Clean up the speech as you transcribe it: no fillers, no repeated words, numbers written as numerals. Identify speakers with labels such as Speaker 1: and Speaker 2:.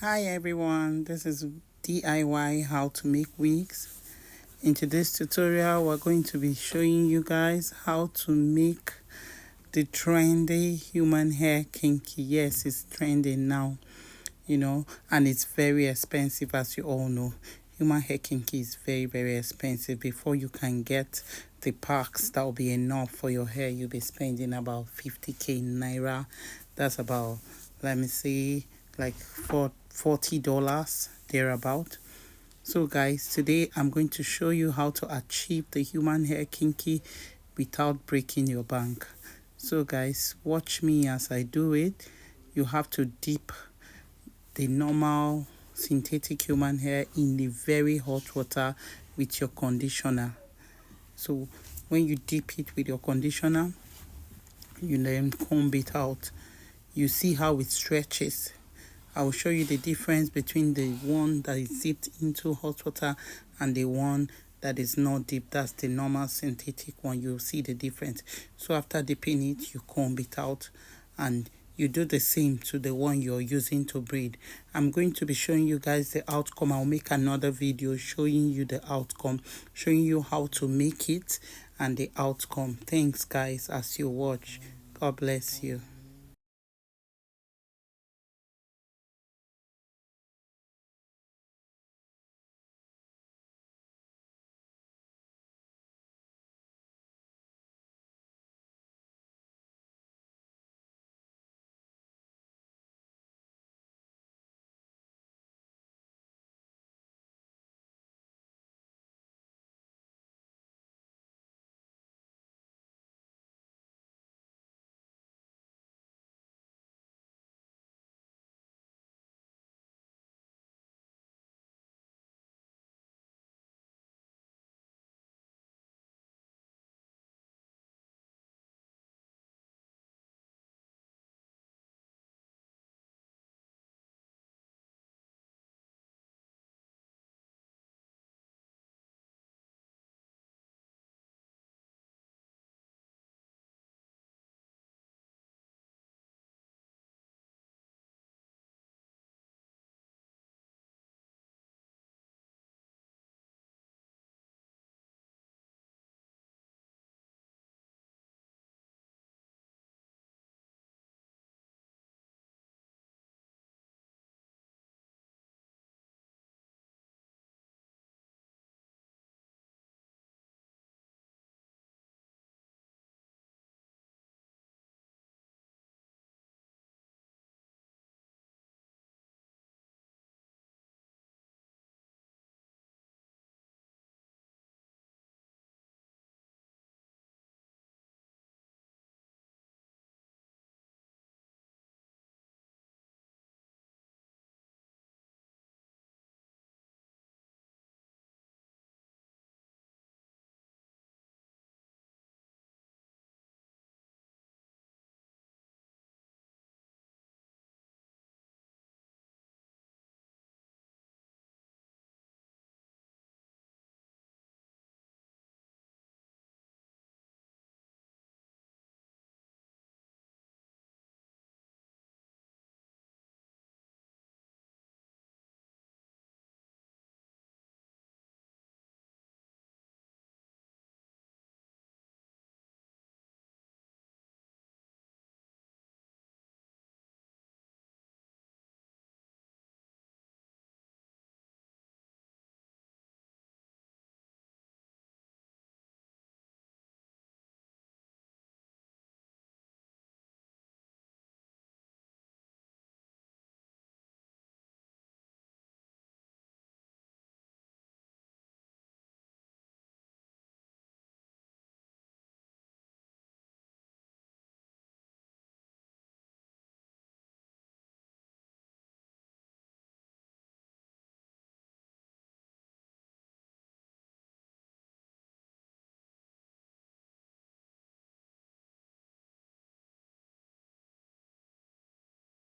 Speaker 1: Hi everyone, this is DIY how to make wigs. In today's tutorial, we're going to be showing you guys how to make the trendy human hair kinky. Yes, it's trending now, and it's very expensive, as you all know. Human hair kinky is very, very expensive. Before you can get the packs that will be enough for your hair, you'll be spending about 50k naira. That's about, let me see, like $40 thereabout. So guys, today I'm going to show you how to achieve the human hair kinky without breaking your bank. So guys, watch me as I do it. You have to dip the normal synthetic human hair in the very hot water with your conditioner. So when you dip it with your conditioner, you then comb it out. You see how it stretches. I will show you the difference between the one that is dipped into hot water and the one that is not dipped. That's the normal synthetic one. You'll see the difference. So after dipping it, you comb it out and you do the same to the one you're using to braid. I'm going to be showing you guys the outcome. I'll make another video showing you the outcome, showing you how to make it and the outcome. Thanks guys as you watch. God bless you.